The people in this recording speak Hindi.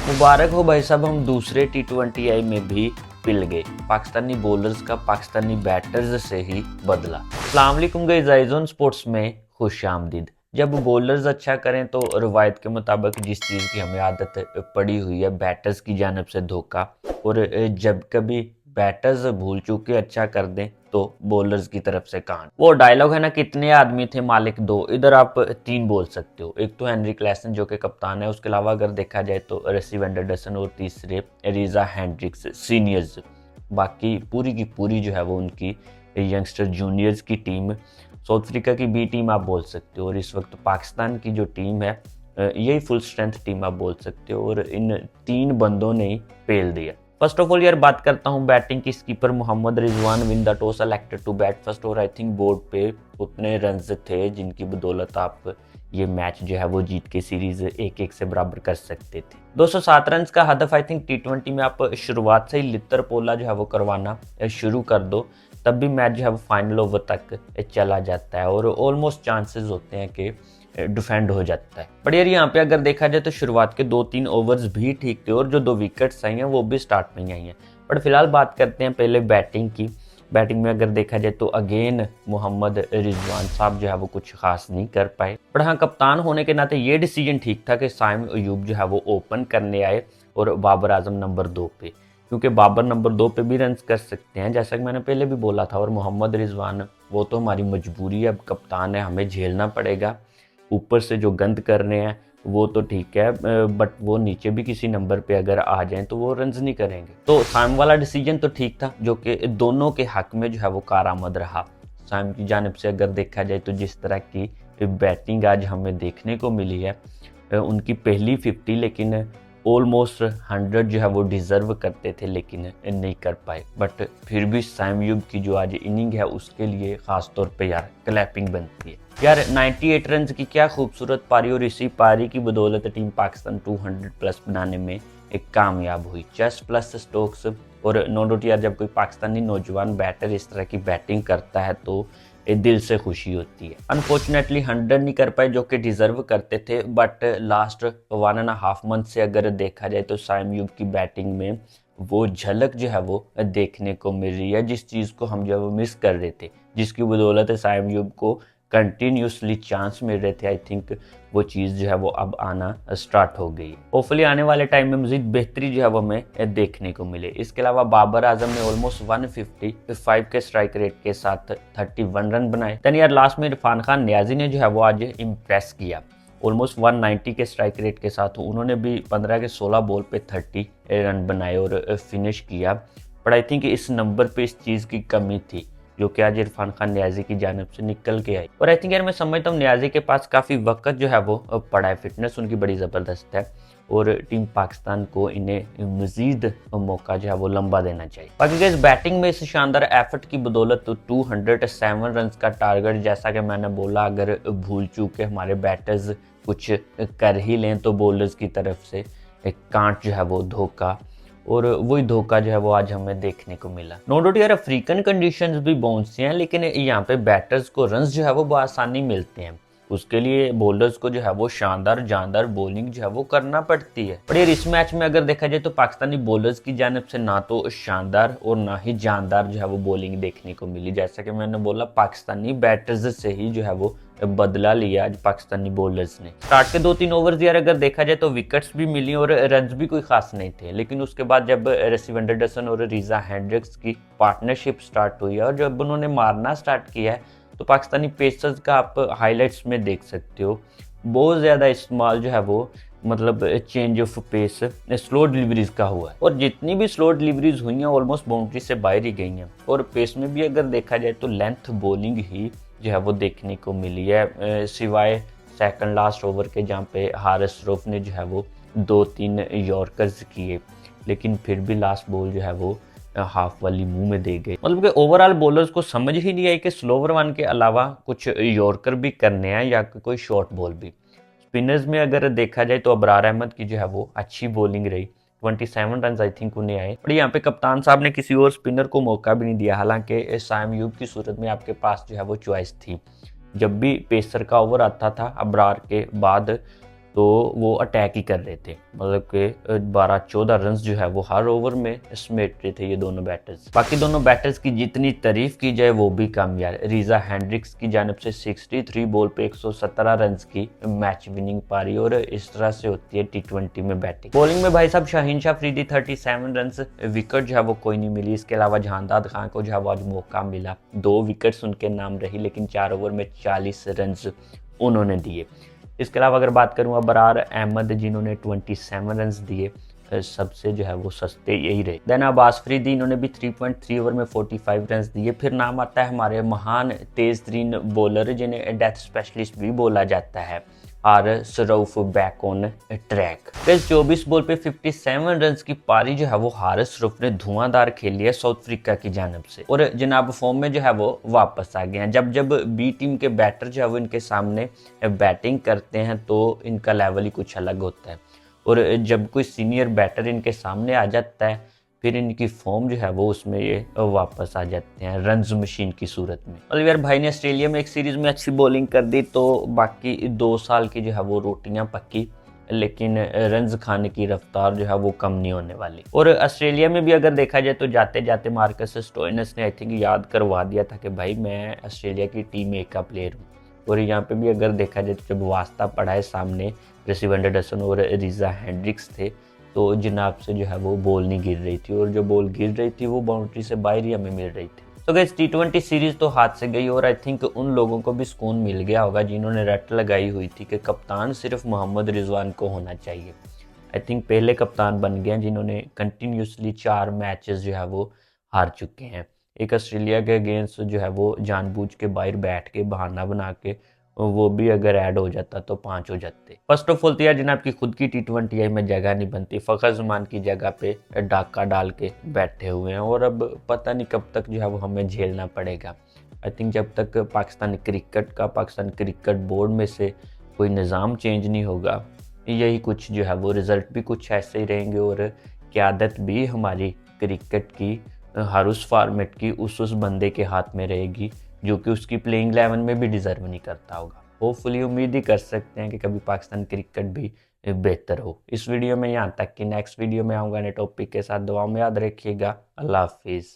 मुबारक हो भाई साहब, हम दूसरे T20I में भी पिल गए। पाकिस्तानी बॉलर्स का पाकिस्तानी बैटर्स से ही बदला। अस्सलाम वालेकुम गाइस, आइज़ ऑन स्पोर्ट्स में खुशामदीद। जब बॉलर्स अच्छा करें तो रवायत के मुताबिक जिस चीज़ की हमें आदत पड़ी हुई है, बैटर्स की जानिब से धोखा, और जब कभी बैटर्स भूल चूक के अच्छा कर दें तो बॉलर्स की तरफ से कांड। वो डायलॉग है ना, कितने आदमी थे मालिक दो, इधर आप तीन बोल सकते हो। एक तो हेनरी क्लैसन जो कि कप्तान है, उसके अलावा अगर देखा जाए तो रसी वेंडरडसन और तीसरे रीजा हेंड्रिक्स सीनियर्स। बाकी पूरी की पूरी जो है वो उनकी यंगस्टर जूनियर्स की टीम, साउथ अफ्रीका की बी टीम आप बोल सकते हो। और इस वक्त पाकिस्तान की जो टीम है, यही फुल स्ट्रेंथ टीम आप बोल सकते हो, और इन तीन बंदों ने ही पेल दिया। फर्स्ट ऑफ ऑल यार बात करता हूँ बैटिंग की। Skipper Mohammad Rizwan win the toss selected to bat first, और आई थिंक बोर्ड पे उतने रन्स थे जिनकी बदौलत आप ये मैच जो है वो जीत के सीरीज 1-1 से बराबर कर सकते थे। 207 रन का हदफ आई थिंक T20 में आप शुरुआत से ही लितर पोला जो है वो करवाना शुरू कर दो, तब भी मैच जो है वो फाइनल ओवर तक चला जाता है और ऑलमोस्ट चांसेस होते हैं कि डिफेंड हो जाता है। बट यार यहाँ पे अगर देखा जाए तो शुरुआत के 2-3 ओवर्स भी ठीक थे, और जो 2 विकेट्स आई हैं वो भी स्टार्ट में ही आई हैं। बट फिलहाल बात करते हैं पहले बैटिंग की। बैटिंग में अगर देखा जाए तो अगेन मोहम्मद रिजवान साहब जो है वो कुछ खास नहीं कर पाए। बट हाँ, कप्तान होने के नाते ये डिसीजन ठीक था कि साइम अयूब जो है वो ओपन करने आए और बाबर आजम नंबर 2 पे, क्योंकि बाबर नंबर 2 पे भी रन कर सकते हैं जैसा कि मैंने पहले भी बोला था। और मोहम्मद रिजवान वो तो हमारी मजबूरी है, अब कप्तान है, हमें झेलना पड़ेगा। ऊपर से जो गंद कर रहे हैं वो तो ठीक है, बट वो नीचे भी किसी नंबर पे अगर आ जाएं तो वो रन्स नहीं करेंगे। तो साइम वाला डिसीजन तो ठीक था, जो कि दोनों के हक में जो है वो कारआमद रहा। साइम की जानिब से अगर देखा जाए तो जिस तरह की बैटिंग आज हमें देखने को मिली है, उनकी पहली 50 लेकिन ऑलमोस्ट 100 जो है वो डिज़र्व करते थे लेकिन नहीं कर पाए। बट फिर भी साइम अयूब की जो आज इनिंग है उसके लिए ख़ास तौर पे यार क्लैपिंग बनती है। यार 98 रन की क्या खूबसूरत पारी, और इसी पारी की बदौलत टीम पाकिस्तान 200 प्लस बनाने में एक कामयाब हुई। चेस्ट प्लस स्टोक्स और नो डाउट यार, जब कोई पाकिस्तानी नौजवान बैटर इस तरह की बैटिंग करता है तो दिल से खुशी होती है। अनफॉर्चुनेटली 100 नहीं कर पाए जो कि डिजर्व करते थे, बट लास्ट 1.5 मंथ से अगर देखा जाए तो साइम अयूब की बैटिंग में वो झलक जो है वो देखने को मिल रही है, जिस चीज़ को हम जो मिस कर रहे थे, जिसकी बदौलत साइम अयूब को कंटिन्यूसली चांस मिल रहे थे। आई थिंक वो चीज़ जो है वो अब आना स्टार्ट हो गई। होपफुली आने वाले टाइम में मजीद बेहतरी जो है वो हमें देखने को मिले। इसके अलावा बाबर आजम ने ऑलमोस्ट 155 के स्ट्राइक रेट के साथ 31 रन बनाए। देन यार लास्ट में इरफान खान नियाजी ने जो है वो आज इम्प्रेस किया। ऑलमोस्ट 190 के स्ट्राइक रेट के साथ उन्होंने भी 15 के 16 बॉल पे 30 रन बनाए और फिनिश किया। बट आई थिंक इस नंबर पे इस चीज़ की कमी थी जो कि आज इरफान खान नियाजी की जानिब से निकल के आई। और आई थिंक यार मैं समझता हूँ नियाजी के पास काफ़ी वक्त जो है वो पड़ा है, फिटनेस उनकी बड़ी ज़बरदस्त है, और टीम पाकिस्तान को इन्हें मजीद मौका जो है वो लंबा देना चाहिए। बाकी इस बैटिंग में इस शानदार एफर्ट की बदौलत तो 207 रन का टारगेट, जैसा कि मैंने बोला, अगर भूल चूक के हमारे बैटर्स कुछ कर ही लें तो बॉलर्स की तरफ से एक कांट जो है वो धोखा, और वही धोखा जो है वो आज हमें देखने को मिला। नो डाउट यार अफ्रीकन कंडीशंस भी बाउंसी हैं, लेकिन यहाँ पे बैटर्स को रन्स जो है वो बआसानी मिलते हैं। उसके लिए बॉलर्स को जो है वो शानदार जानदार बॉलिंग जो है वो करना पड़ती है। पर यार इस मैच में अगर देखा जाए तो पाकिस्तानी बॉलर्स की जानिब से ना तो शानदार और ना ही जानदार जो है वो बॉलिंग देखने को मिली। जैसा कि मैंने बोला, पाकिस्तानी बैटर्स से ही जो है वो बदला लिया आज पाकिस्तानी बॉलर्स ने। स्टार्ट के 2-3 ओवर्स यार अगर देखा जाए तो विकेट्स भी मिली और रन्स भी कोई खास नहीं थे, लेकिन उसके बाद जब रसी वेंडरडसन और रीजा हेंड्रिक्स की पार्टनरशिप स्टार्ट हुई है और जब उन्होंने मारना स्टार्ट किया है, तो पाकिस्तानी पेसर्स का आप हाईलाइट्स में देख सकते हो, बहुत ज़्यादा इस्तेमाल जो है वो मतलब change of pace slow deliveries का हुआ है, और जितनी भी स्लो डिलीवरीज हुई हैं ऑलमोस्ट बाउंड्री से बाहर ही गई हैं। और पेस में भी अगर देखा जाए तो लेंथ बॉलिंग ही जो है वो देखने को मिली है, सिवाय सेकंड लास्ट ओवर के जहाँ पे हारिस रऊफ ने जो है वो 2-3 यॉर्कर्स किए, लेकिन फिर भी लास्ट बॉल जो है वो हाफ वाली मुंह में दे गए। मतलब कि ओवरऑल बॉलर्स को समझ ही नहीं आई कि स्लोवर वन के अलावा कुछ यॉर्कर भी करने हैं या कोई शॉर्ट बॉल भी। स्पिनर्स में अगर देखा जाए तो अबरार अहमद की जो है वो अच्छी बॉलिंग रही, 27 रन आई थिंक उन्हें आए। और यहाँ पे कप्तान साहब ने किसी और स्पिनर को मौका भी नहीं दिया, हालांकि साइम अयूब की सूरत में आपके पास जो है वो चॉइस थी। जब भी पेसर का ओवर आता था अबरार के बाद, तो वो अटैक ही कर रहे थे, मतलब कि 12-14 रन जो है वो हर ओवर में समेट रहे थे ये दोनों बैटर्स। बाकी दोनों बैटर्स की जितनी तारीफ की जाए वो भी कम यार। रीजा हेंड्रिक्स की जानिब से 63 बॉल पे 117 रन की मैच विनिंग पारी, और इस तरह से होती है T20 में बैटिंग। बॉलिंग में भाई साहब शाहीन शाह अफरीदी 37 रन, विकेट जो है वो कोई नहीं मिली। इसके अलावा जहांदाद खान को जो है वो आज मौका मिला, 2 विकेट्स उनके नाम रही, लेकिन 4 ओवर में 40 रन उन्होंने दिए। इसके अलावा अगर बात करूँ अबरार अहमद जिन्होंने 27 रन दिए, सबसे जो है वो सस्ते यही रहे। देन अब्बास फरीदी, इन्होंने भी 3.3 ओवर में 45 रन दिए। फिर नाम आता है हमारे महान तेज तरीन बॉलर जिन्हें डेथ स्पेशलिस्ट भी बोला जाता है, आर सरूफ बैक ऑन ट्रैक। 24 बॉल पे 57 रन की पारी जो है वो हारिस सरूफ ने धुआंधार खेली है साउथ अफ्रीका की जानब से, और जनाब फॉर्म में जो है वो वापस आ गए हैं। जब जब बी टीम के बैटर जो है वो इनके सामने बैटिंग करते हैं तो इनका लेवल ही कुछ अलग होता है, और जब कोई सीनियर बैटर इनके सामने आ जाता है फिर इनकी फॉर्म जो है वो उसमें ये वापस आ जाते हैं रन्स मशीन की सूरत में। मतलब यार भाई ने ऑस्ट्रेलिया में एक सीरीज में अच्छी बॉलिंग कर दी तो बाकी 2 साल की जो है वो रोटियां पक्की, लेकिन रन्स खाने की रफ्तार जो है वो कम नहीं होने वाली। और ऑस्ट्रेलिया में भी अगर देखा जाए तो जाते जाते मार्कस स्टोइनिस ने आई थिंक याद करवा दिया था कि भाई मैं ऑस्ट्रेलिया की टीम ए का प्लेयर हूँ। और यहाँ पे भी अगर देखा जाए तो जब वास्ता पड़ा है सामने रेसिव एंडरसन और रीजा हेंड्रिक्स थे तो जनाब से जो है वो बॉल नहीं गिर रही थी, और जो बॉल गिर रही थी वो बाउंड्री से बाहर ही हमें मिल रही थी। तो गाइस T20 सीरीज तो हाथ से गई, और आई थिंक उन लोगों को भी सुकून मिल गया होगा जिन्होंने रट लगाई हुई थी कि कप्तान सिर्फ मोहम्मद रिजवान को होना चाहिए। आई थिंक पहले कप्तान बन गए हैं जिन्होंने कंटिन्यूसली 4 मैचेस जो है वो हार चुके हैं। एक ऑस्ट्रेलिया के अगेंस्ट जो है वो जानबूझ के बाहर बैठ के बहाना बना के वो भी अगर ऐड हो जाता तो 5 हो जाते। फर्स्ट ऑफ ऑल तो यार जिन्हें आपकी खुद की T20 में जगह नहीं बनती, फ़खर ज़मान की जगह पे डाका डाल के बैठे हुए हैं, और अब पता नहीं कब तक जो है वो हमें झेलना पड़ेगा। आई थिंक जब तक पाकिस्तान क्रिकेट बोर्ड में से कोई निज़ाम चेंज नहीं होगा, यही कुछ जो है वो रिज़ल्ट भी कुछ ऐसे ही रहेंगे, और क़यादत भी हमारी क्रिकेट की हर उस फॉर्मेट की उस बंदे के हाथ में रहेगी जो कि उसकी प्लेइंग 11 में भी डिज़र्व नहीं करता होगा। होपफुली उम्मीद ही कर सकते हैं कि कभी पाकिस्तान क्रिकेट भी बेहतर हो। इस वीडियो में यहाँ तक कि नेक्स्ट वीडियो में आऊँगा नए टॉपिक के साथ। दुआओं में याद रखिएगा। अल्लाह हाफिज़।